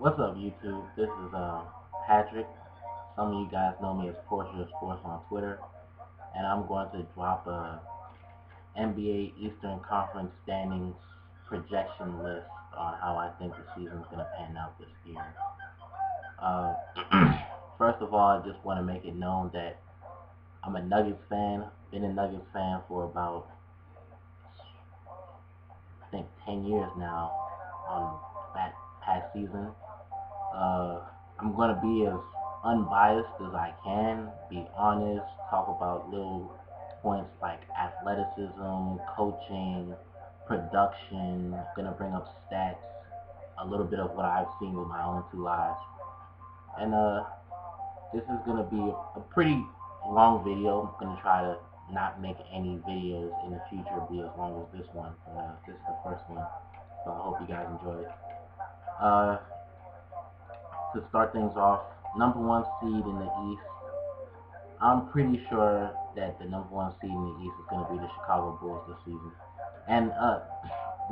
What's up, YouTube? This is Patrick. Some of you guys know me as Portrait of Sports on Twitter, and I'm going to drop a NBA Eastern Conference standings projection list on how I think the season's going to pan out this year. Uh, First of all, I just want to make it known that I'm a Nuggets fan. Been a Nuggets fan for about, I think, 10 years now on that past season. Uh, I'm going to be as unbiased as I can, be honest, talk about little points like athleticism, coaching, production, going to bring up stats, a little bit of what I've seen with my own two eyes. And this is going to be a pretty long video. I'm going to try to not make any videos in the future be as long as this one. This is the first one, so I hope you guys enjoy it. Uh, to start things off, number one seed in the East. I'm pretty sure that the number one seed in the East is going to be the Chicago Bulls this season. And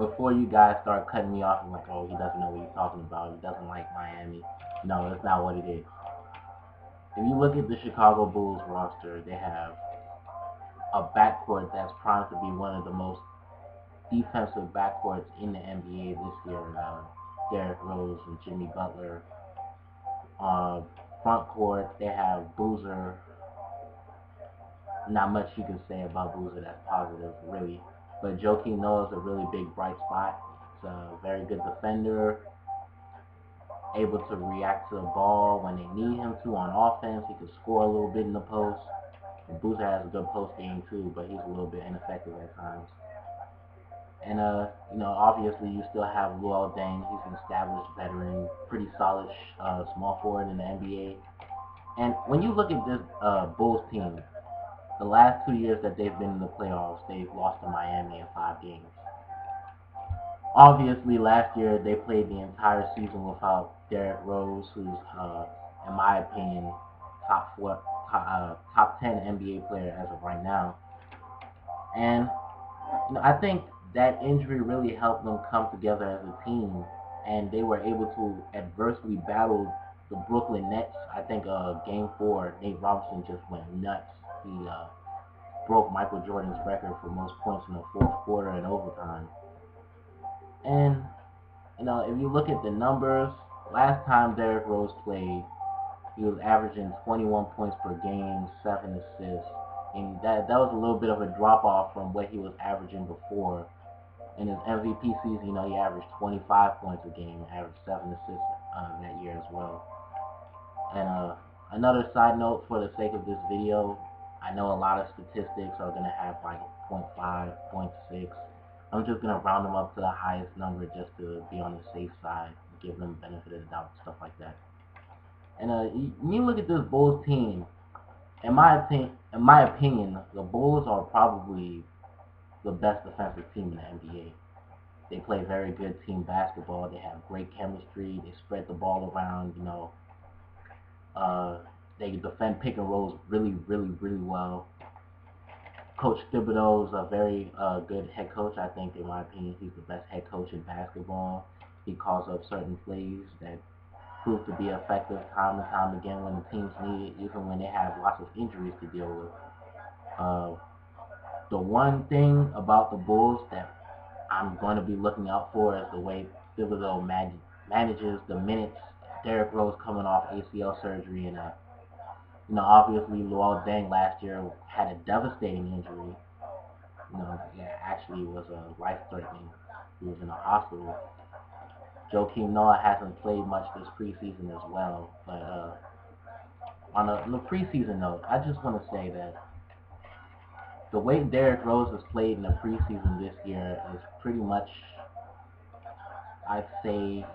before you guys start cutting me off and like, oh, he doesn't know what he's talking about, he doesn't like Miami. No, that's not what it is. If you look at the Chicago Bulls roster, they have a backcourt that's primed to be one of the most defensive backcourts in the NBA this year. Derrick Rose and Jimmy Butler. Front court, they have Boozer. Not much you can say about Boozer that's positive, really. But Joakim Noah is a really big bright spot. He's a very good defender, able to react to the ball when they need him to on offense. He can score a little bit in the post. And Boozer has a good post game too, but he's a little bit ineffective at times. And obviously you still have Luol Deng. He's an established veteran, pretty solid small forward in the NBA. And when you look at this Bulls team, the last 2 years that they've been in the playoffs, they've lost to Miami in 5 games. Obviously, last year they played the entire season without Derrick Rose, who's, in my opinion, top 10 NBA player as of right now. And I think that injury really helped them come together as a team, and they were able to adversely battle the Brooklyn Nets. I think Game 4, Nate Robinson just went nuts. He broke Michael Jordan's record for most points in the fourth quarter and overtime. And if you look at the numbers, last time Derrick Rose played, he was averaging 21 points per game, 7 assists, and that was a little bit of a drop off from what he was averaging before. In his MVP season, he averaged 25 points a game, averaged 7 assists that year as well. And another side note for the sake of this video, I know a lot of statistics are going to have like 0.5, 0.6. I'm just going to round them up to the highest number just to be on the safe side, give them the benefit of the doubt, stuff like that. And when you look at this Bulls team, in my opinion, the Bulls are probably the best defensive team in the NBA. They play very good team basketball. They have great chemistry. They spread the ball around. They defend pick and rolls really, really, really well. Coach Thibodeau is a very good head coach. I think, in my opinion, he's the best head coach in basketball. He calls up certain plays that prove to be effective time and time again when the teams need it, even when they have lots of injuries to deal with. The one thing about the Bulls that I'm going to be looking out for is the way Thibodeau manages the minutes. Derrick Rose coming off ACL surgery, and obviously Luol Deng last year had a devastating injury. Actually was life-threatening. He was in a hospital. Joakim Noah hasn't played much this preseason as well, but on the preseason note, I just want to say that the way Derrick Rose has played in the preseason this year is pretty much, I'd say,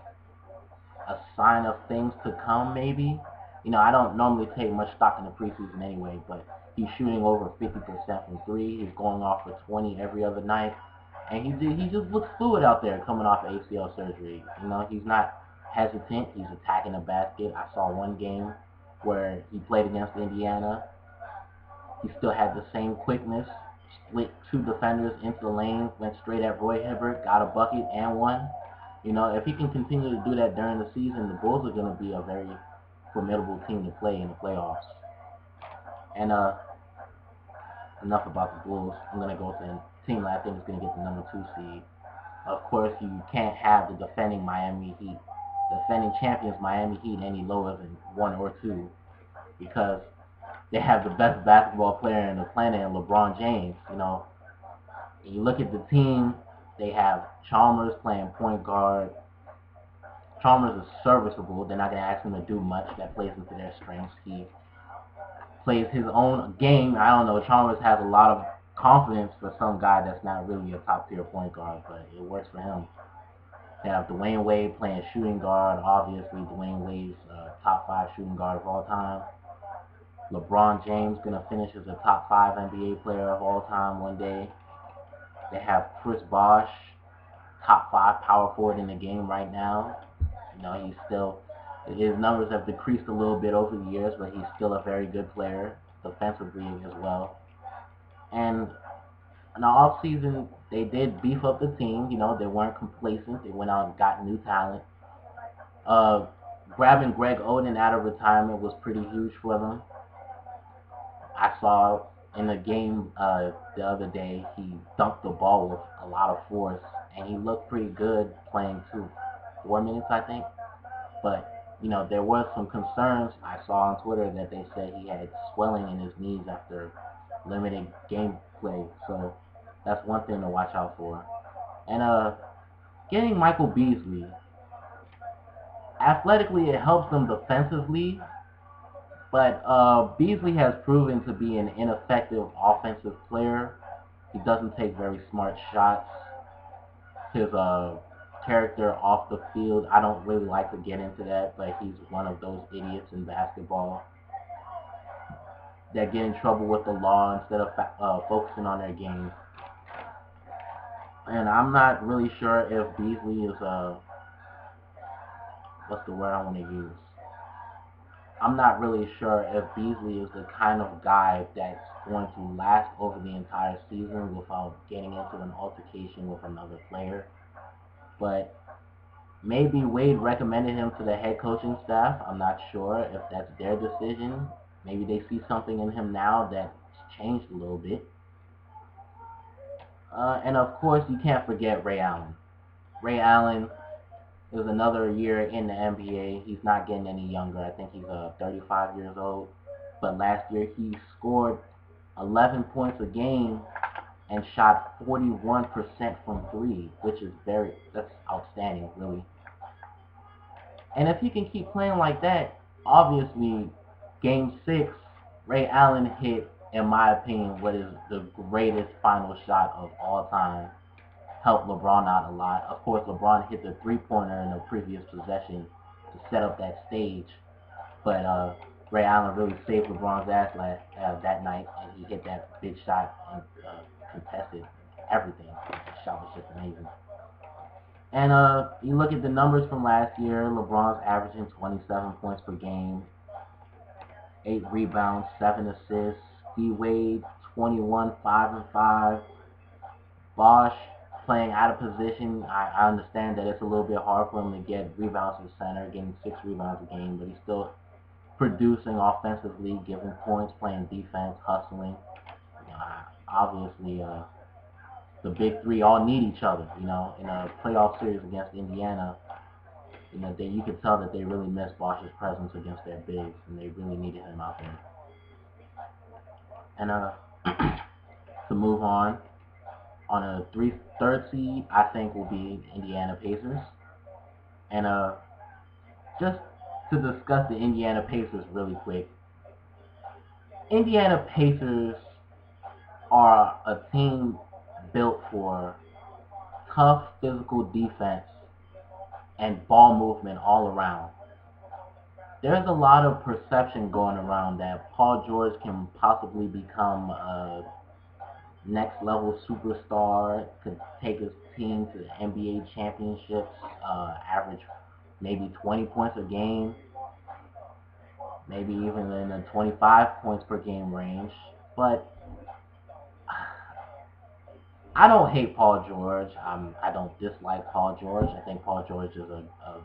a sign of things to come, maybe. I don't normally take much stock in the preseason anyway, but he's shooting over 50% from three. He's going off for 20 every other night. And he just looks fluid out there coming off ACL surgery. He's not hesitant. He's attacking the basket. I saw one game where he played against Indiana. He still had the same quickness. Split two defenders into the lane, went straight at Roy Hibbert, got a bucket and one. If he can continue to do that during the season, the Bulls are going to be a very formidable team to play in the playoffs. And enough about the Bulls. I'm going to go to the team that I think is going to get the number 2 seed. Of course, you can't have the defending Miami Heat, defending champions Miami Heat, any lower than 1 or 2, because they have the best basketball player on the planet, LeBron James. You look at the team, they have Chalmers playing point guard. Chalmers is serviceable. They're not going to ask him to do much. That plays into their strengths. He plays his own game. I don't know. Chalmers has a lot of confidence for some guy that's not really a top-tier point guard, but it works for him. They have Dwayne Wade playing shooting guard. Obviously, Dwayne Wade's top 5 shooting guard of all time. LeBron James going to finish as a top 5 NBA player of all time one day. They have Chris Bosh, top 5 power forward in the game right now. He's still, his numbers have decreased a little bit over the years, but he's still a very good player defensively as well. And in the offseason, they did beef up the team. They weren't complacent. They went out and got new talent. Grabbing Greg Oden out of retirement was pretty huge for them. I saw in the game the other day, he dunked the ball with a lot of force, and he looked pretty good playing 4 minutes, I think. But, there was some concerns I saw on Twitter that they said he had swelling in his knees after limited gameplay. So that's one thing to watch out for. And getting Michael Beasley, athletically it helps them defensively, but Beasley has proven to be an ineffective offensive player. He doesn't take very smart shots. His character off the field, I don't really like to get into that, but he's one of those idiots in basketball that get in trouble with the law instead of focusing on their game. And I'm not really sure if Beasley is what's the word I want to use? I'm not really sure if Beasley is the kind of guy that's going to last over the entire season without getting into an altercation with another player. But maybe Wade recommended him to the head coaching staff. I'm not sure if that's their decision. Maybe they see something in him now that's changed a little bit. And of course, you can't forget Ray Allen. Ray Allen is another year in the NBA. He's not getting any younger. I think he's 35 years old. But last year, he scored 11 points a game and shot 41% from 3, which is that's outstanding, really. And if he can keep playing like that, obviously, Game 6, Ray Allen hit, in my opinion, what is the greatest final shot of all time. Helped LeBron out a lot. Of course, LeBron hit the 3-pointer in the previous possession to set up that stage. But Ray Allen really saved LeBron's ass that night, and he hit that big shot and contested everything. The shot was just amazing. And you look at the numbers from last year, LeBron's averaging 27 points per game, 8 rebounds, 7 assists. D-Wade, 21, 5 and 5. Bosh playing out of position. I understand that it's a little bit hard for him to get rebounds at center, getting 6 rebounds a game, but he's still producing offensively, giving points, playing defense, hustling. Obviously, the big three all need each other. In a playoff series against Indiana, you could tell that they really missed Bosh's presence against their bigs, and they really needed him out there. And to move on a third seed, I think will be Indiana Pacers. And just to discuss the Indiana Pacers really quick, Indiana Pacers are a team built for tough physical defense and ball movement all around. There's a lot of perception going around that Paul George can possibly become a next level superstar, could take his team to the NBA championships, average maybe 20 points a game, maybe even in the 25 points per game range. But I don't hate Paul George. I don't dislike Paul George. I think Paul George is a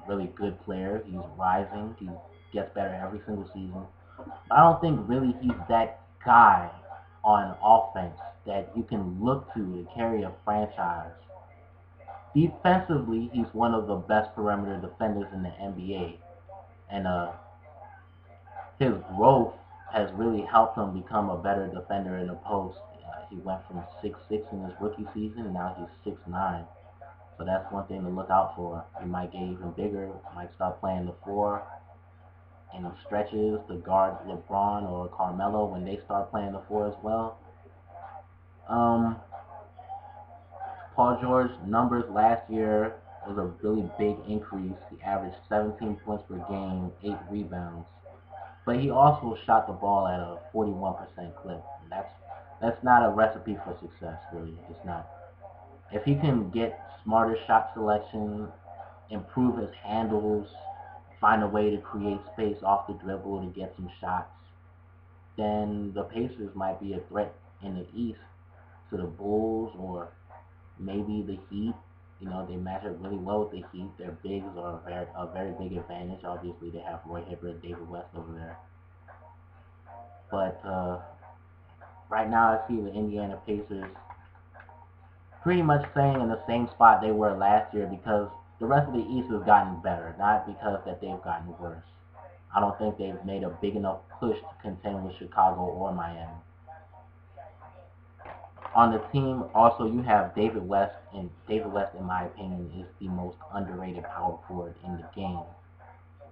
really good player. He's rising. He gets better every single season. But I don't think really he's that guy on offense that you can look to carry a franchise. Defensively, he's one of the best perimeter defenders in the NBA, and his growth has really helped him become a better defender in the post. He went from 6'6" in his rookie season, and now he's 6'9". So that's one thing to look out for. He might get even bigger, might start playing the four in stretches to guard LeBron or Carmelo when they start playing the four as well. Um, Paul George's numbers last year was a really big increase. He averaged 17 points per game, 8 rebounds. But he also shot the ball at a 41% clip. That's not a recipe for success, really. It's not. If he can get smarter shot selection, improve his handles, find a way to create space off the dribble to get some shots, then the Pacers might be a threat in the East to the Bulls or maybe the Heat. You know, they match up really well with the Heat. Their bigs are a very big advantage. Obviously, they have Roy Hibbert, David West over there. But right now, I see the Indiana Pacers pretty much staying in the same spot they were last year because the rest of the East has gotten better, not because that they've gotten worse. I don't think they've made a big enough push to contend with Chicago or Miami. On the team, also you have David West, and David West, in my opinion, is the most underrated power forward in the game.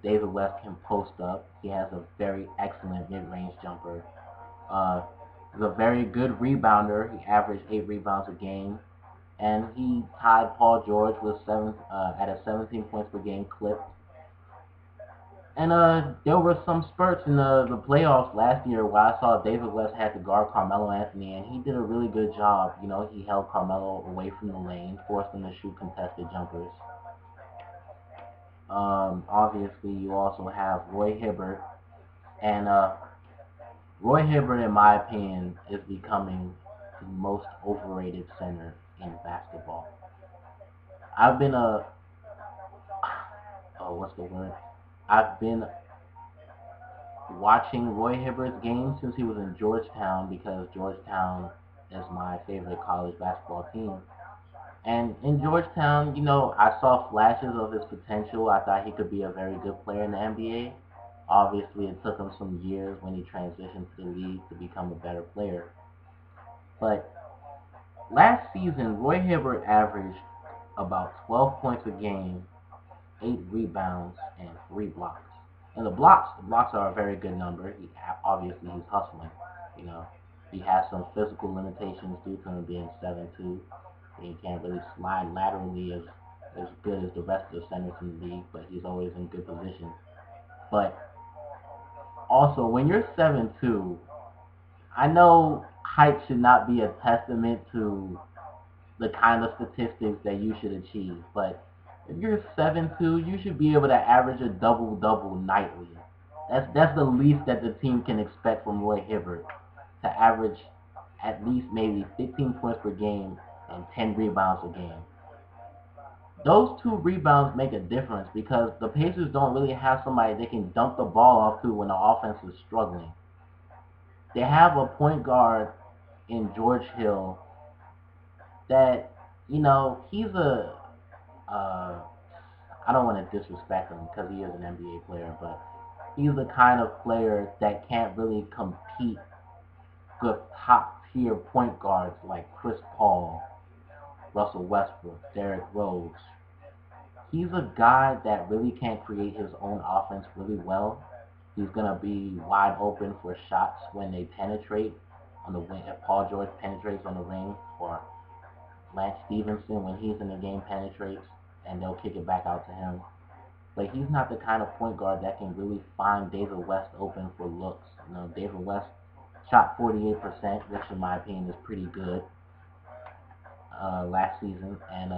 David West can post up. He has a very excellent mid-range jumper. Uh, he's a very good rebounder. He averaged 8 rebounds a game, and he tied Paul George with at a 17 points per game clip. And there were some spurts in the playoffs last year where I saw David West had to guard Carmelo Anthony, and he did a really good job. You know, he held Carmelo away from the lane, forced him to shoot contested jumpers. Obviously, you also have Roy Hibbert, and Roy Hibbert, in my opinion, is becoming the most overrated center in basketball. I've been a oh, what's the word? I've been watching Roy Hibbert's games since he was in Georgetown because Georgetown is my favorite college basketball team. And in Georgetown, you know, I saw flashes of his potential. I thought he could be a very good player in the NBA. Obviously, it took him some years when he transitioned to the league to become a better player. But last season, Roy Hibbert averaged about 12 points a game, 8 rebounds, and 3 blocks. And the blocks are a very good number. Obviously he's hustling. You know, he has some physical limitations due to him being 7'2". He can't really slide laterally as good as the rest of the centers in the league, but he's always in good position. But also, when you're 7'2", I know height should not be a testament to the kind of statistics that you should achieve, but if you're 7'2", you should be able to average a double-double nightly. That's the least that the team can expect from Roy Hibbert, to average at least maybe 15 points per game and 10 rebounds a game. Those 2 rebounds make a difference because the Pacers don't really have somebody they can dump the ball off to when the offense is struggling. They have a point guard in George Hill that, you know, he's uh, I don't want to disrespect him because he is an NBA player, but he's the kind of player that can't really compete with top tier point guards like Chris Paul, Russell Westbrook, Derrick Rose. He's a guy that really can't create his own offense really well. He's gonna be wide open for shots when they penetrate on the wing. If Paul George penetrates on the wing, or Lance Stevenson when he's in the game penetrates, and they'll kick it back out to him. But he's not the kind of point guard that can really find David West open for looks. You know, David West shot 48%, which in my opinion is pretty good last season, and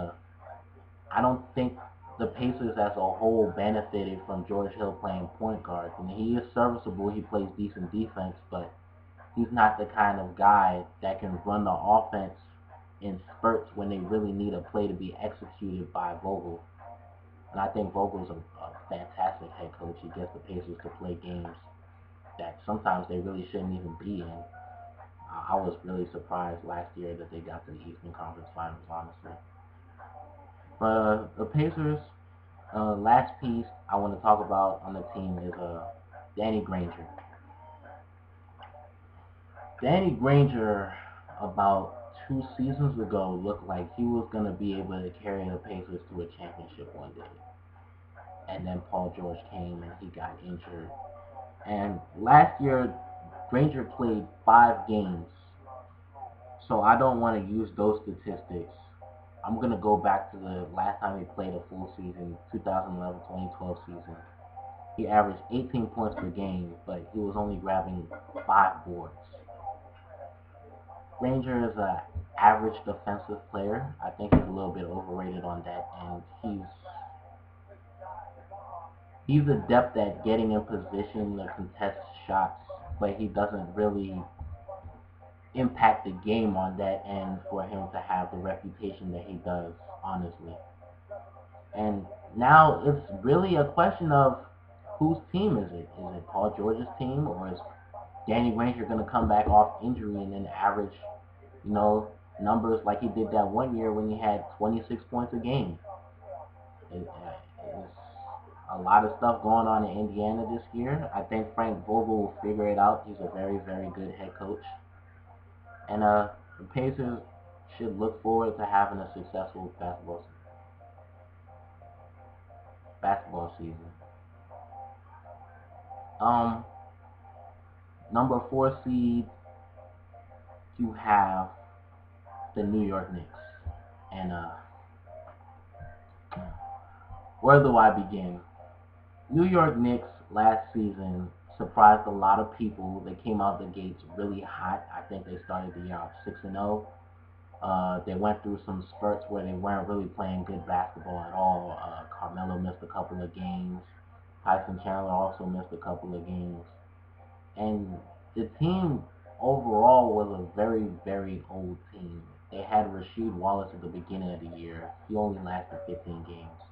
I don't think the Pacers as a whole benefited from George Hill playing point guard. I mean, he is serviceable. He plays decent defense, but he's not the kind of guy that can run the offense in spurts when they really need a play to be executed by Vogel. And I think Vogel's a fantastic head coach. He gets the Pacers to play games that sometimes they really shouldn't even be in. I was really surprised last year that they got to the Eastern Conference Finals, honestly. But the Pacers, last piece I want to talk about on the team is Danny Granger. Danny Granger, about 2 seasons ago, looked like he was going to be able to carry the Pacers to a championship one day. And then Paul George came and he got injured. And last year, Granger played 5 games. So I don't want to use those statistics. I'm going to go back to the last time he played a full season, 2011-2012 season. He averaged 18 points per game, but he was only grabbing 5 boards. Granger is an average defensive player. I think he's a little bit overrated on that, and he's adept at getting in position to contest shots, but he doesn't really impact the game on that end for him to have the reputation that he does, honestly. And now it's really a question of whose team is it? Is it Paul George's team, or is Danny Granger going to come back off injury and then average, numbers like he did that one year when he had 26 points a game? It's a lot of stuff going on in Indiana this year. I think Frank Vogel will figure it out. He's a very, very good head coach. And the Pacers should look forward to having a successful basketball season. Number 4 seed, you have the New York Knicks. And where do I begin? New York Knicks last season surprised a lot of people. They came out the gates really hot. I think they started the year off 6-0. They went through some spurts where they weren't really playing good basketball at all. Carmelo missed a couple of games. Tyson Chandler also missed a couple of games. And the team overall was a very, very old team. They had Rasheed Wallace at the beginning of the year. He only lasted 15 games.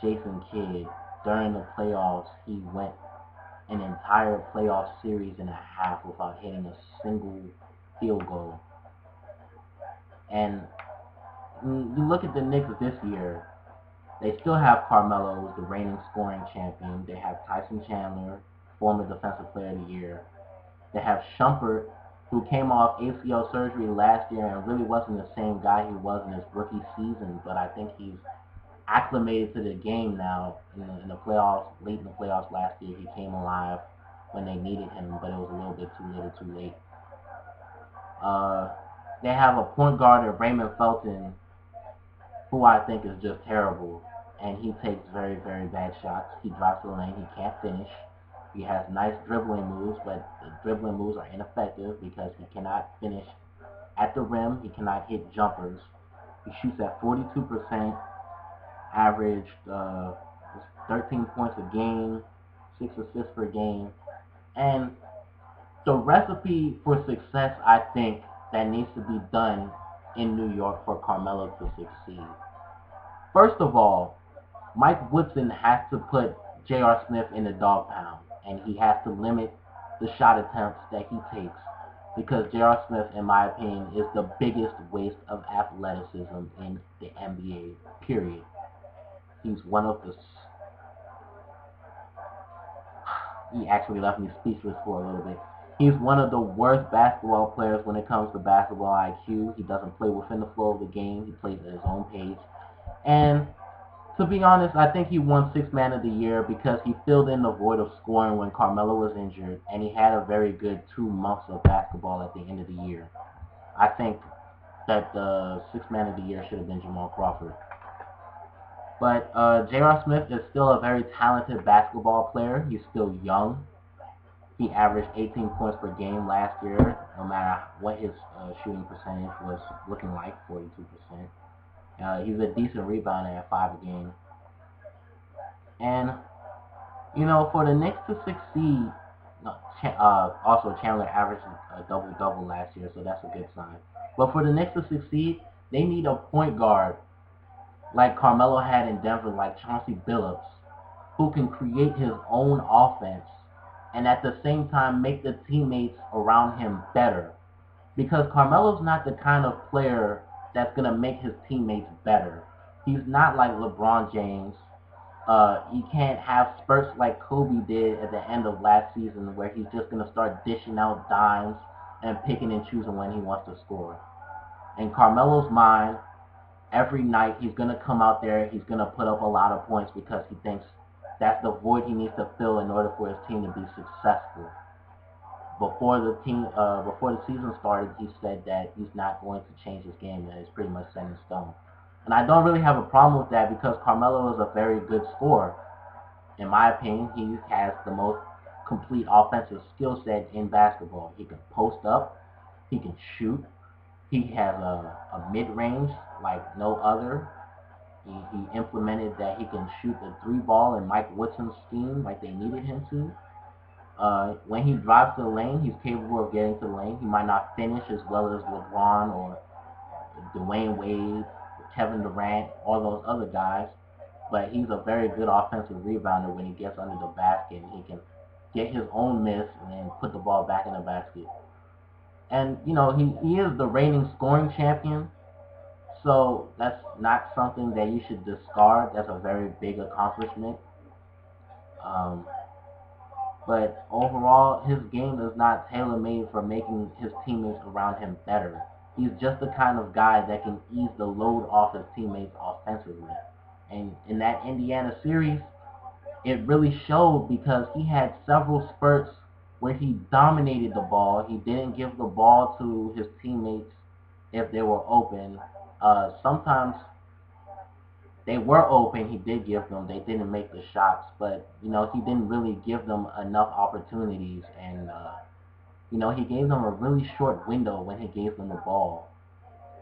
Jason Kidd, during the playoffs, he went an entire playoff series and a half without hitting a single field goal. And you look at the Knicks this year, they still have Carmelo, who's the reigning scoring champion. They have Tyson Chandler, former Defensive Player of the Year. They have Shumpert, who came off ACL surgery last year and really wasn't the same guy he was in his rookie season, but I think he's acclimated to the game now. In the playoffs, late in the playoffs last year, he came alive when they needed him, but it was a little bit too little too late. They have a point guard, Raymond Felton, who I think is just terrible, and he takes very, very bad shots. He drives to the lane, he can't finish. He has nice dribbling moves, but the dribbling moves are ineffective because he cannot finish at the rim. He cannot hit jumpers. He shoots at 42%, averaged 13 points a game, 6 assists per game. And the recipe for success, I think, that needs to be done in New York for Carmelo to succeed. First of all, Mike Woodson has to put J.R. Smith in the dog pound, and he has to limit the shot attempts that he takes, because J.R. Smith, in my opinion, is the biggest waste of athleticism in the NBA, period. He's one of the... He actually left me speechless for a little bit. He's one of the worst basketball players when it comes to basketball IQ. He doesn't play within the flow of the game. He plays at his own pace. And to be honest, I think he won Sixth Man of the Year because he filled in the void of scoring when Carmelo was injured, and he had a very good 2 months of basketball at the end of the year. I think that the Sixth Man of the Year should have been Jamal Crawford. But J.R. Smith is still a very talented basketball player. He's still young. He averaged 18 points per game last year, no matter what his shooting percentage was looking like, 42%. He's a decent rebounder at 5 a game. And, for the Knicks to succeed, Also, Chandler averaged a double-double last year, so that's a good sign. But for the Knicks to succeed, they need a point guard like Carmelo had in Denver, like Chauncey Billups, who can create his own offense and at the same time make the teammates around him better. Because Carmelo's not the kind of player that's going to make his teammates better. He's not like LeBron James. He can't have spurts like Kobe did at the end of last season where he's just going to start dishing out dimes and picking and choosing when he wants to score. In Carmelo's mind, every night he's going to come out there, he's going to put up a lot of points because he thinks that's the void he needs to fill in order for his team to be successful. Before the season started, he said that he's not going to change his game and it's pretty much set in stone. And I don't really have a problem with that because Carmelo is a very good scorer. In my opinion, he has the most complete offensive skill set in basketball. He can post up, he can shoot, he has a mid-range like no other. He implemented that he can shoot the three ball in Mike Woodson's scheme like they needed him to. When he drives to the lane, he's capable of getting to the lane. He might not finish as well as LeBron or Dwayne Wade, Kevin Durant, all those other guys, but he's a very good offensive rebounder when he gets under the basket and he can get his own miss and then put the ball back in the basket. And, he is the reigning scoring champion, so that's not something that you should discard. That's a very big accomplishment. Um, But overall, his game is not tailor-made for making his teammates around him better. He's just the kind of guy that can ease the load off his teammates offensively. And in that Indiana series, it really showed because he had several spurts where he dominated the ball. He didn't give the ball to his teammates if they were open. Sometimes they were open, he did give them. They didn't make the shots, but he didn't really give them enough opportunities, and he gave them a really short window when he gave them the ball.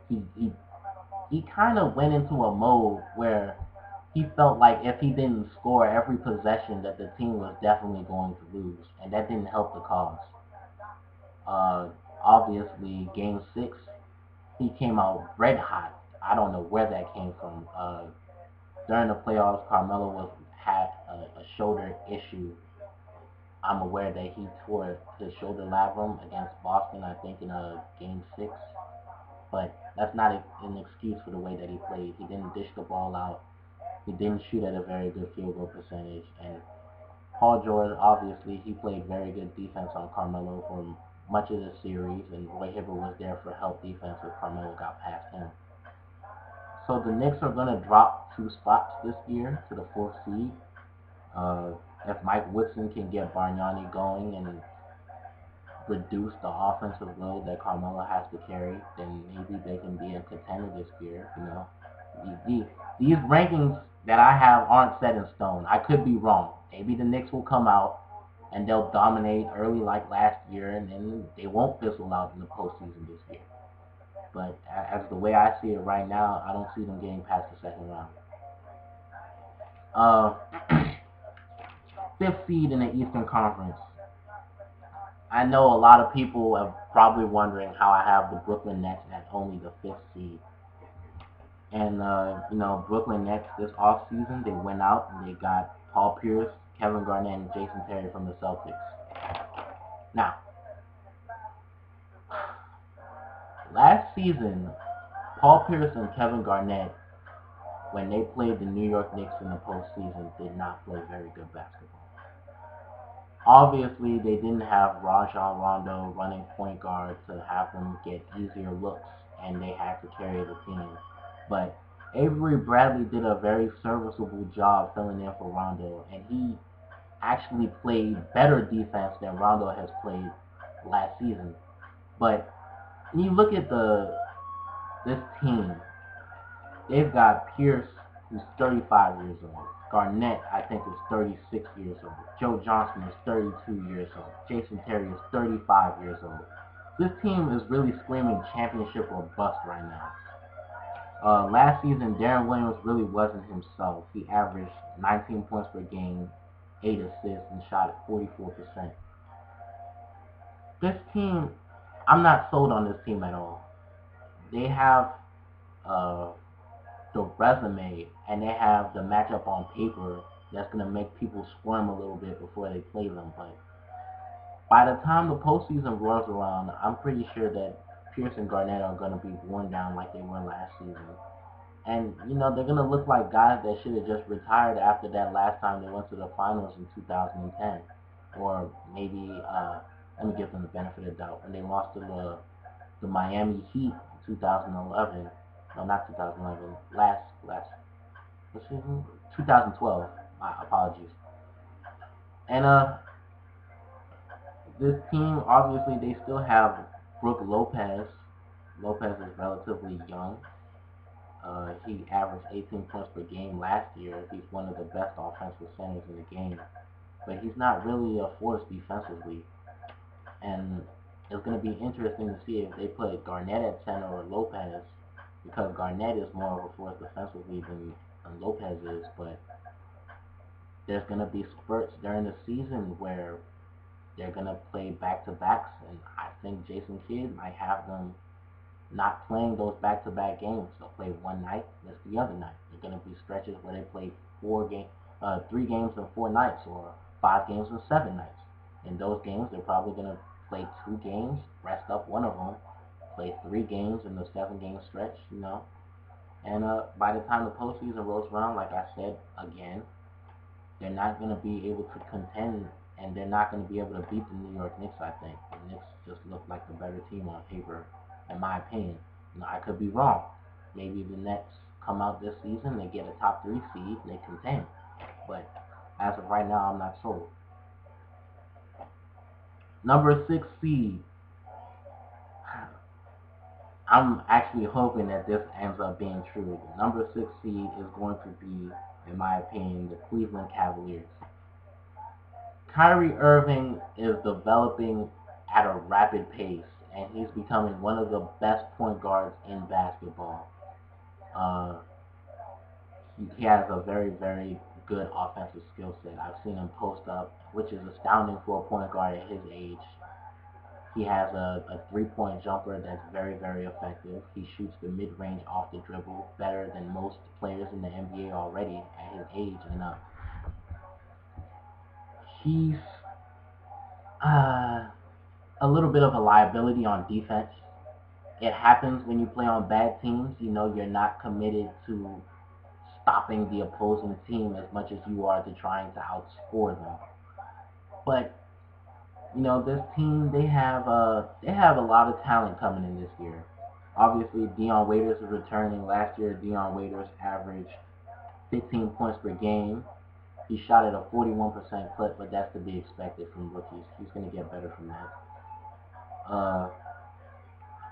He kind of went into a mode where he felt like if he didn't score every possession, that the team was definitely going to lose, and that didn't help the cause. Uh, Obviously, Game 6, he came out red hot. I don't know where that came from. During the playoffs, Carmelo had a shoulder issue. I'm aware that he tore his shoulder labrum against Boston, I think, in Game 6. But that's not an excuse for the way that he played. He didn't dish the ball out. He didn't shoot at a very good field goal percentage. And Paul George, obviously, he played very good defense on Carmelo for much of the series. And Roy Hibbert was there for help defense if Carmelo got past him. So the Knicks are going to drop 2 spots this year to the 4th seed. If Mike Woodson can get Bargnani going and reduce the offensive load that Carmelo has to carry, then maybe they can be a contender this year. These rankings that I have aren't set in stone. I could be wrong. Maybe the Knicks will come out and they'll dominate early like last year, and then they won't fizzle out in the postseason this year. But as the way I see it right now, I don't see them getting past the second round. 5th seed in the Eastern Conference. I know a lot of people are probably wondering how I have the Brooklyn Nets at only the 5th seed. And, Brooklyn Nets this offseason, they went out and they got Paul Pierce, Kevin Garnett, and Jason Terry from the Celtics. Now, last season, Paul Pierce and Kevin Garnett, when they played the New York Knicks in the postseason, did not play very good basketball. Obviously, they didn't have Rajon Rondo running point guard to have them get easier looks, and they had to carry the team. But Avery Bradley did a very serviceable job filling in for Rondo, and he actually played better defense than Rondo has played last season. But when you look at this team, they've got Pierce, who's 35 years old. Garnett, I think, is 36 years old. Joe Johnson is 32 years old. Jason Terry is 35 years old. This team is really screaming championship or bust right now. Last season, Darren Williams really wasn't himself. He averaged 19 points per game, 8 assists, and shot at 44%. This team, I'm not sold on this team at all. They have uh, the resume and they have the matchup on paper that's gonna make people squirm a little bit before they play them. But by the time the postseason rolls around, I'm pretty sure that Pierce and Garnett are gonna be worn down like they were last season. And they're gonna look like guys that should have just retired after that last time they went to the finals in 2010, or maybe let me give them the benefit of the doubt when they lost to the Miami Heat in 2011. No, not 2011. Last what season? 2012. My apologies. And this team obviously they still have Brook Lopez. Lopez is relatively young. He averaged 18 points per game last year. He's one of the best offensive centers in the game, but he's not really a force defensively. And it's going to be interesting to see if they put Garnett at center or Lopez, because Garnett is more of a force defensively than Lopez is. But there's going to be spurts during the season where they're going to play back-to-backs, and I think Jason Kidd might have them not playing those back-to-back games. They'll play one night, miss the other night. There are going to be stretches where they play 3 games in 4 nights, or 5 games in 7 nights. In those games, they're probably going to play 2 games, rest up one of them, play 3 games in the 7-game stretch. And by the time the postseason rolls around, like I said again, they're not going to be able to contend, and they're not going to be able to beat the New York Knicks. I think the Knicks just look like the better team on paper, in my opinion. I could be wrong. Maybe the Nets come out this season, they get a top 3 seed, they contend. But as of right now, I'm not sold. Number 6 seed. I'm actually hoping that this ends up being true. The number 6 seed is going to be, in my opinion, the Cleveland Cavaliers. Kyrie Irving is developing at a rapid pace, and he's becoming one of the best point guards in basketball. Uh, he has a very, very good offensive skill set. I've seen him post up, which is astounding for a point guard at his age. He has a 3-point jumper that's very, very effective. He shoots the mid-range off the dribble better than most players in the NBA already at his age. And he's a little bit of a liability on defense. It happens when you play on bad teams. You're not committed to stopping the opposing team as much as you are to trying to outscore them. But this team, they have a lot of talent coming in this year. Obviously, Dion Waiters is returning. Last year, Dion Waiters averaged 15 points per game. He shot at a 41% clip, but that's to be expected from rookies. He's going to get better from that.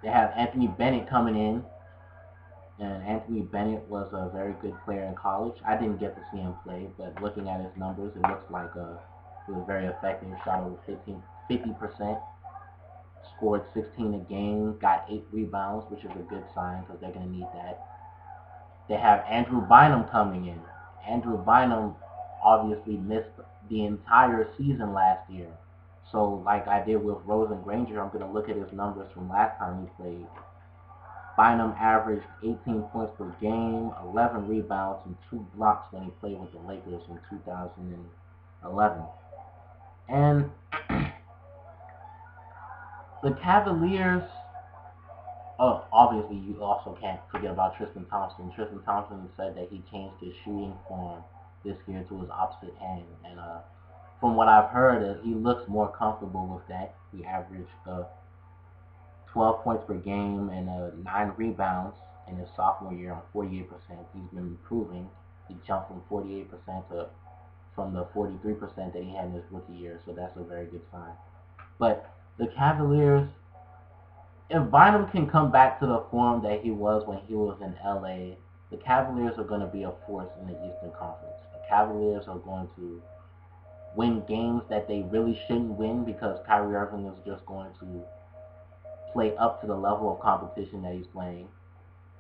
They have Anthony Bennett coming in, and Anthony Bennett was a very good player in college. I didn't get to see him play, but looking at his numbers, it looks like he was very effective. Shot over 50%, scored 16 a game, got 8 rebounds, which is a good sign because they're going to need that. They have Andrew Bynum coming in. Andrew Bynum obviously missed the entire season last year. So like I did with Rose and Granger, I'm going to look at his numbers from last time he played. Bynum averaged 18 points per game, 11 rebounds, and 2 blocks when he played with the Lakers in 2011. And the Cavaliers, obviously you also can't forget about Tristan Thompson. Tristan Thompson said that he changed his shooting form this year to his opposite hand. And from what I've heard, he looks more comfortable with that. He averaged 12 points per game and 9 rebounds in his sophomore year on 48%. He's been improving. He jumped from 48% from the 43% that he had in his rookie year, so that's a very good sign. But the Cavaliers, if Bynum can come back to the form that he was when he was in LA, the Cavaliers are going to be a force in the Eastern Conference. The Cavaliers are going to win games that they really shouldn't win because Kyrie Irving is just going to play up to the level of competition that he's playing.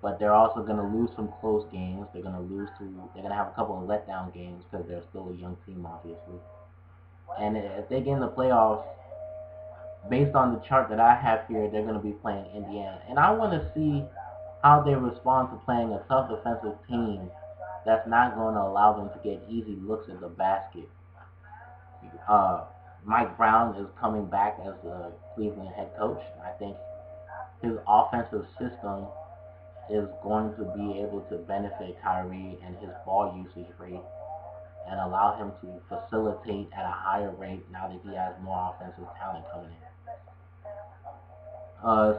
But they're also going to lose some close games. They're going to have a couple of letdown games because they're still a young team, obviously. And if they get in the playoffs, based on the chart that I have here, they're going to be playing Indiana. And I want to see how they respond to playing a tough defensive team that's not going to allow them to get easy looks at the basket. Uh, Mike Brown is coming back as the Cleveland head coach. I think his offensive system is going to be able to benefit Kyrie and his ball usage rate and allow him to facilitate at a higher rate now that he has more offensive talent coming in.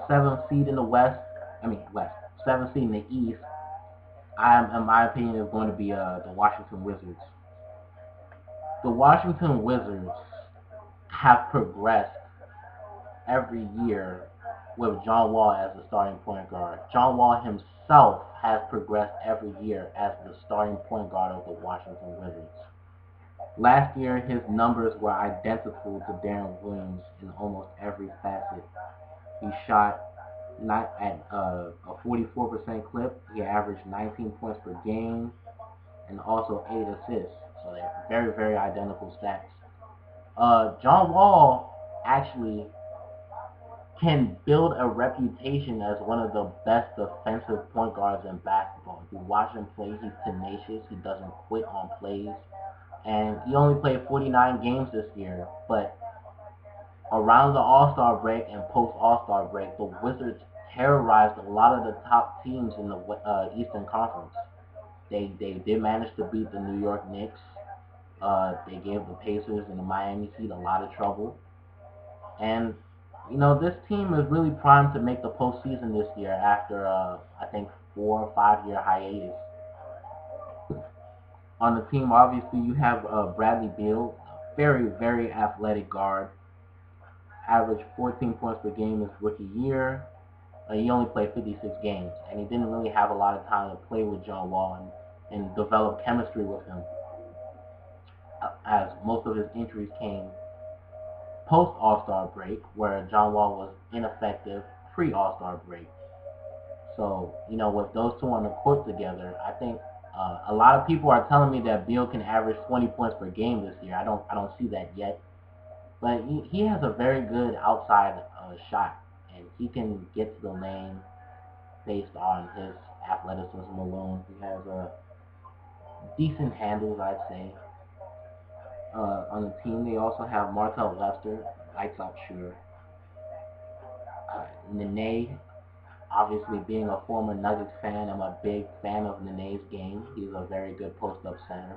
Seventh seed in the West, seventh seed in the East, in my opinion, is going to be the Washington Wizards. The Washington Wizards have progressed every year with John Wall as the starting point guard. John Wall himself has progressed every year as the starting point guard of the Washington Wizards. Last year, his numbers were identical to Deron Williams in almost every facet. He shot not at a 44% clip. He averaged 19 points per game and also 8 assists. So they're very, very identical stats. John Wall actually can build a reputation as one of the best defensive point guards in basketball. If you watch him play, he's tenacious. He doesn't quit on plays. And he only played 49 games this year, but around the All-Star break and post-All-Star break, the Wizards terrorized a lot of the top teams in the Eastern Conference. They did manage to beat the New York Knicks. They gave the Pacers and the Miami Heat a lot of trouble. And, this team is really primed to make the postseason this year after, I think, 4 or 5 year hiatus. On the team, obviously, you have Bradley Beal, a very, very athletic guard. Averaged 14 points per game his rookie year. He only played 56 games, and he didn't really have a lot of time to play with John Wall and develop chemistry with him, as most of his injuries came post-All-Star break, where John Wall was ineffective pre-All-Star break. So, with those two on the court together, I think a lot of people are telling me that Beal can average 20 points per game this year. I don't see that yet. But he has a very good outside shot, and he can get to the lane based on his athleticism alone. He has decent handles, I'd say. On the team, they also have Martell Lester, lights out shooter. Nene, obviously being a former Nuggets fan, I'm a big fan of Nene's game. He's a very good post-up center.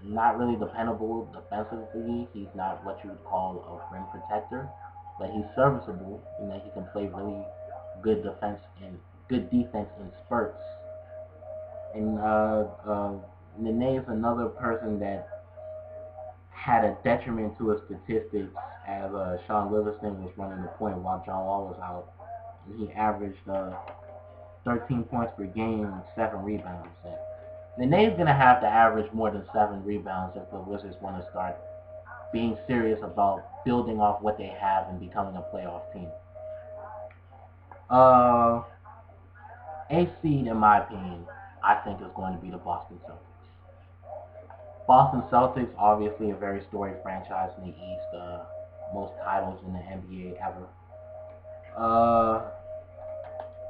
Not really dependable defensively. He's not what you would call a rim protector, but he's serviceable. He can play really good defense in spurts. And Nene is another person that had a detriment to his statistics as Sean Livingston was running the point while John Wall was out. And he averaged 13 points per game and 7 rebounds. Nene's going to have to average more than 7 rebounds if the Wizards want to start being serious about building off what they have and becoming a playoff team. A seed, in my opinion, I think is going to be the Boston Celtics. Boston Celtics, obviously a very storied franchise in the East, most titles in the NBA ever.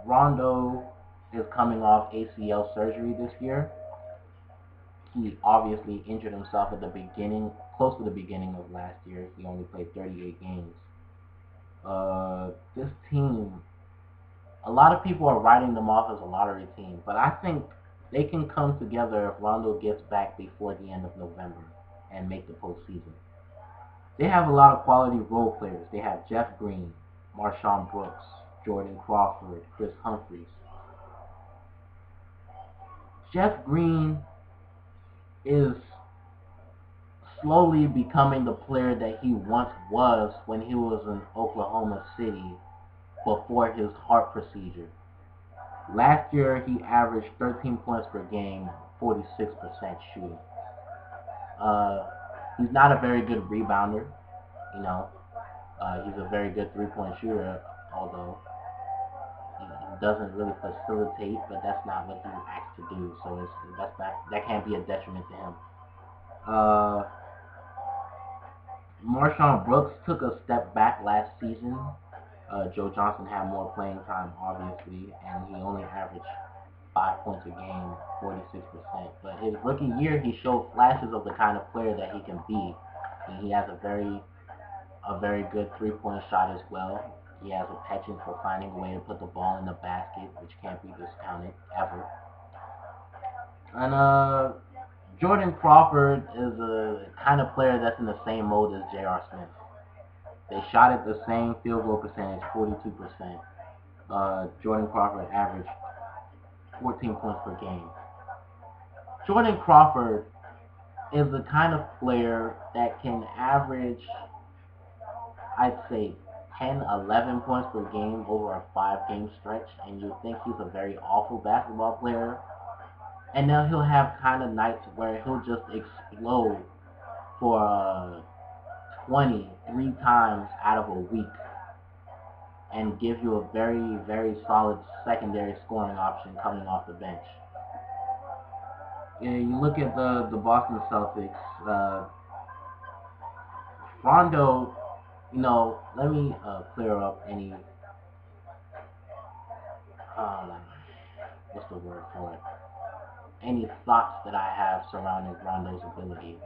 Rondo is coming off ACL surgery this year. He obviously injured himself at the beginning, close to the beginning of last year. He only played 38 games. This team, a lot of people are writing them off as a lottery team, but I think they can come together if Rondo gets back before the end of November and make the postseason. They have a lot of quality role players. They have Jeff Green, Marshawn Brooks, Jordan Crawford, Chris Humphries. Jeff Green is slowly becoming the player that he once was when he was in Oklahoma City before his heart procedure. Last year, he averaged 13 points per game, 46% shooting. He's not a very good rebounder, he's a very good three-point shooter, although he doesn't really facilitate, but that's not what he was asked to do, so that can't be a detriment to him. Marshawn Brooks took a step back last season. Joe Johnson had more playing time, obviously, and he only averaged 5 points a game, 46%. But his rookie year, he showed flashes of the kind of player that he can be. And he has a very good three-point shot as well. He has a penchant for finding a way to put the ball in the basket, which can't be discounted ever. And Jordan Crawford is a kind of player that's in the same mode as J.R. Smith. They shot at the same field goal percentage, 42%. Jordan Crawford averaged 14 points per game. Jordan Crawford is the kind of player that can average, I'd say, 10, 11 points per game over a 5-game stretch, and you think he's a very awful basketball player. And now he'll have kind of nights where he'll just explode for 20, 3 times out of a week and give you a very, very solid secondary scoring option coming off the bench. Yeah, you look at the Boston Celtics, Rondo, let me clear up any, what's the word for it? Any thoughts that I have surrounding Rondo's ability.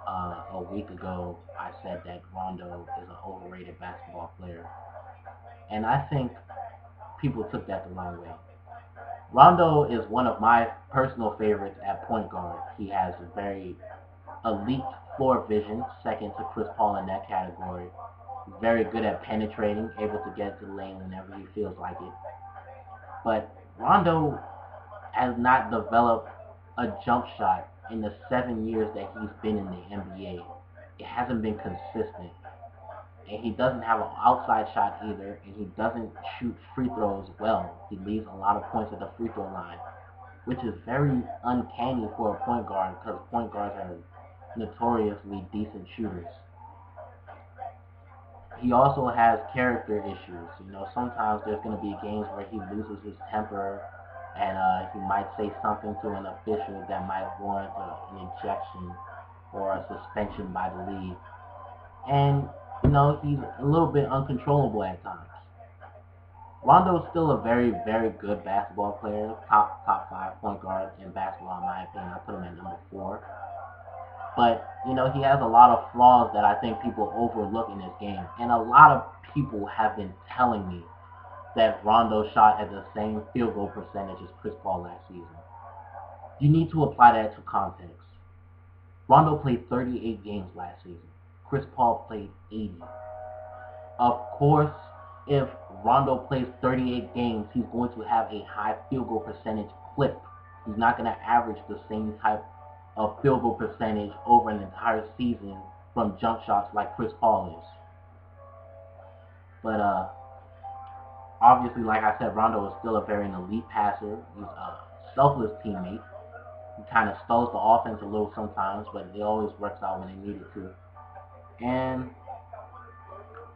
A week ago, I said that Rondo is an overrated basketball player. And I think people took that the wrong way. Rondo is one of my personal favorites at point guard. He has a very elite floor vision, second to Chris Paul in that category. Very good at penetrating, able to get to the lane whenever he feels like it. But Rondo has not developed a jump shot in the 7 years that he's been in the NBA. It hasn't been consistent. And he doesn't have an outside shot either, and he doesn't shoot free throws well. He leaves a lot of points at the free throw line, which is very uncanny for a point guard because point guards are notoriously decent shooters. He also has character issues. Sometimes there's going to be games where he loses his temper and he might say something to an official that might warrant an ejection or a suspension by the league. And, he's a little bit uncontrollable at times. Rondo's still a very, very good basketball player, top 5 point guard in basketball in my opinion. I put him at number 4. But, he has a lot of flaws that I think people overlook in his game. And a lot of people have been telling me that Rondo shot at the same field goal percentage as Chris Paul last season. You need to apply that to context. Rondo played 38 games last season. Chris Paul played 80. Of course, if Rondo plays 38 games, he's going to have a high field goal percentage clip. He's not going to average the same type of field goal percentage over an entire season from jump shots like Chris Paul is. But obviously, like I said, Rondo is still a very elite passer. He's a selfless teammate. He kind of stalls the offense a little sometimes, but it always works out when they need it to. And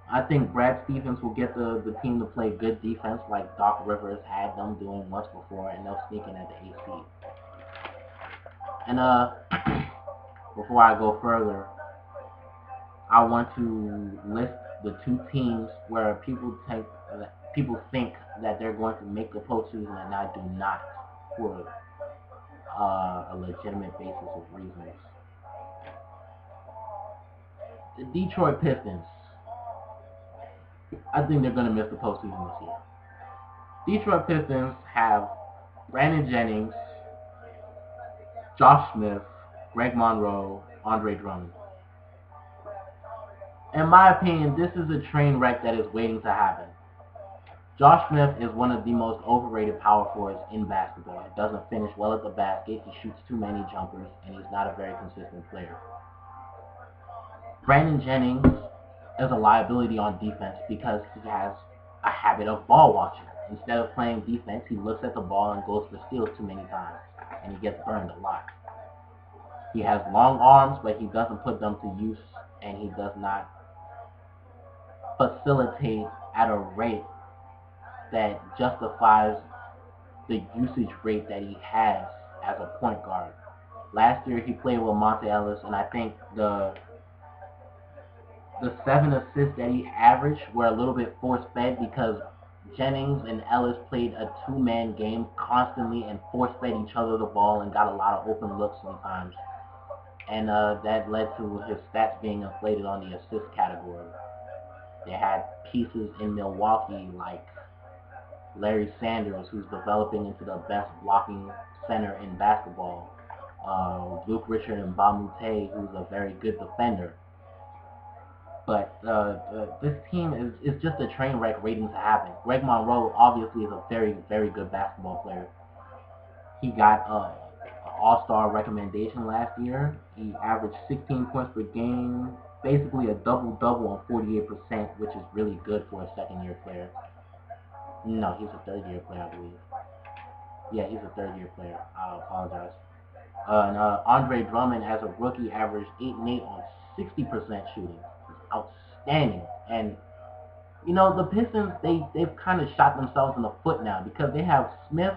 I think Brad Stevens will get the team to play good defense like Doc Rivers had them doing once before, and they'll sneak in at the 8th seed. And before I go further, I want to list the 2 teams where people think that they're going to make the postseason, and I do not, for a legitimate basis of reasons. The Detroit Pistons. I think they're going to miss the postseason this year. Detroit Pistons have Brandon Jennings, Josh Smith, Greg Monroe, Andre Drummond. In my opinion, this is a train wreck that is waiting to happen. Josh Smith is one of the most overrated power forwards in basketball. He doesn't finish well at the basket, he shoots too many jumpers, and he's not a very consistent player. Brandon Jennings is a liability on defense because he has a habit of ball watching. Instead of playing defense, he looks at the ball and goes for steals too many times, and he gets burned a lot. He has long arms, but he doesn't put them to use, and he does not facilitate at a rate that justifies the usage rate that he has as a point guard. Last year he played with Monte Ellis, and I think the the 7 assists that he averaged were a little bit force-fed because Jennings and Ellis played a two-man game constantly and force-fed each other the ball and got a lot of open looks sometimes. And that led to his stats being inflated on the assist category. They had pieces in Milwaukee like Larry Sanders, who's developing into the best blocking center in basketball. Luke Richard and Bamute, who's a very good defender. But this team is just a train wreck waiting to happen. Greg Monroe obviously is a very, very good basketball player. He got an all-star recommendation last year. He averaged 16 points per game, basically a double-double on 48%, which is really good for a second-year player. No, he's a third-year player, I believe. Yeah, he's a third-year player. I apologize. And Andre Drummond, as a rookie, averaged 8 and 8 on 60% shooting. It's outstanding. And you know, the Pistons, they've kind of shot themselves in the foot now because they have Smith,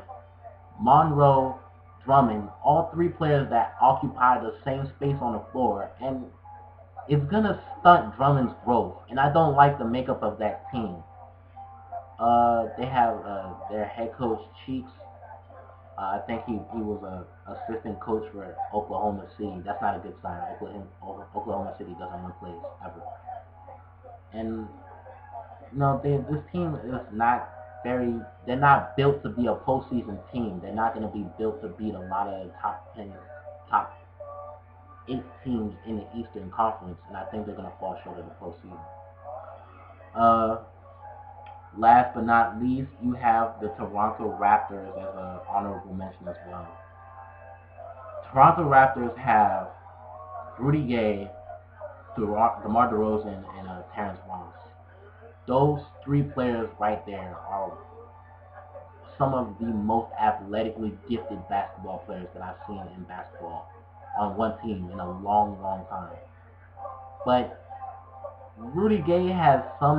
Monroe, Drummond, all three players that occupy the same space on the floor, and it's gonna stunt Drummond's growth. And I don't like the makeup of that team. They have their head coach Cheeks. I think he was a assistant coach for Oklahoma City. That's not a good sign. Oklahoma City doesn't win plays ever. And you know, this team is not very. They're not built to be a postseason team. They're not going to be built to beat a lot of top 8 teams in the Eastern Conference, and I think they're going to fall short of the postseason. Last but not least, you have the Toronto Raptors as an honorable mention as well. Toronto Raptors have Rudy Gay, DeMar DeRozan, and Terrence Ross. Those three players right there are some of the most athletically gifted basketball players that I've seen in basketball on one team in a long, long time. But Rudy Gay has so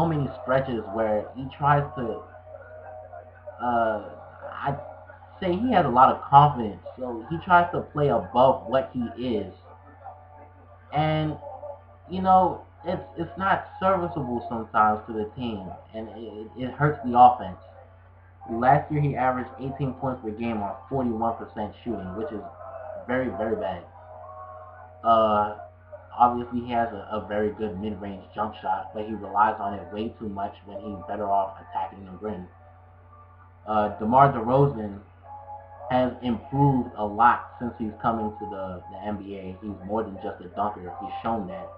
many stretches where he tries to, I'd say he has a lot of confidence, so he tries to play above what he is. And, you know, it's not serviceable sometimes to the team, and it hurts the offense. Last year he averaged 18 points per game on 41% shooting, which is very, very bad. Obviously he has a very good mid-range jump shot, but he relies on it way too much when he's better off attacking the rim. DeMar DeRozan has improved a lot since he's coming to the NBA. He's more than just a dunker. He's shown that.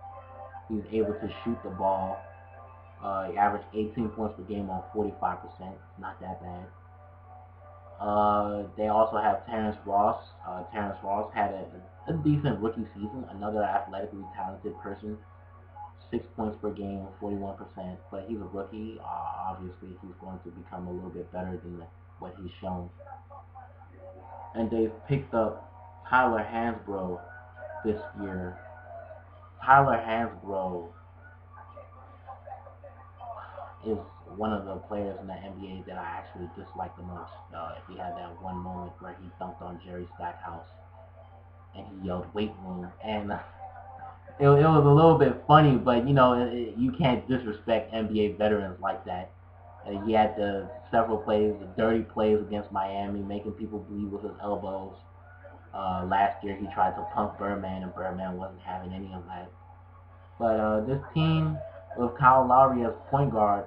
He's able to shoot the ball. He averaged 18 points per game on 45%. Not that bad. They also have Terrence Ross. Terrence Ross had a decent rookie season. Another athletically talented person. 6 points per game, 41%. But he's a rookie. Obviously, he's going to become a little bit better than what he's shown. And they've picked up Tyler Hansbrough this year. Tyler Hansbrough is one of the players in the NBA that I actually dislike the most. He had that one moment where he dunked on Jerry Stackhouse and he yelled "weight room," and it was a little bit funny, but you know, you can't disrespect NBA veterans like that. He had several plays, the dirty plays against Miami, making people bleed with his elbows. Last year he tried to punk Birdman, and Birdman wasn't having any of that. But this team with Kyle Lowry as point guard,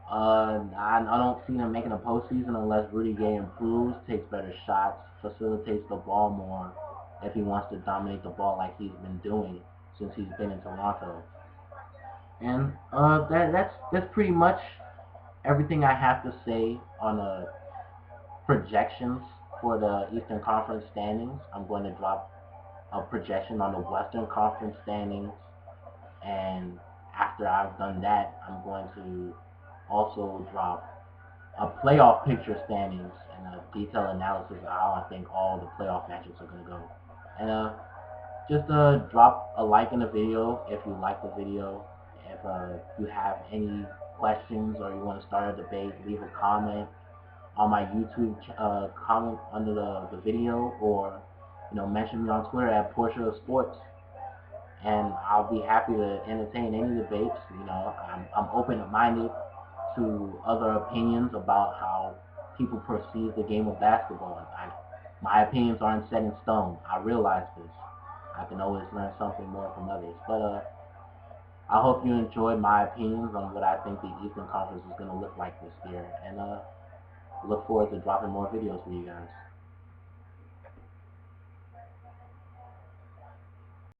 I don't see them making a postseason unless Rudy Gay improves, takes better shots, facilitates the ball more if he wants to dominate the ball like he's been doing since he's been in Toronto. And that's pretty much everything I have to say on projections for the Eastern Conference standings. I'm going to drop a projection on the Western Conference standings, and after I've done that, I'm going to also drop a playoff picture standings and a detailed analysis of how I think all the playoff matchups are going to go. And just drop a like in the video if you like the video. If you have any questions or you want to start a debate, leave a comment on my YouTube comment under the video, or mention me on Twitter at Portia of Sports. and I'll be happy to entertain any debates. I'm open-minded to other opinions about how people perceive the game of basketball. My opinions aren't set in stone. I realize this. I can always learn something more from others. But I hope you enjoyed my opinions on what I think the Eastern Conference is going to look like this year, and look forward to dropping more videos for you guys.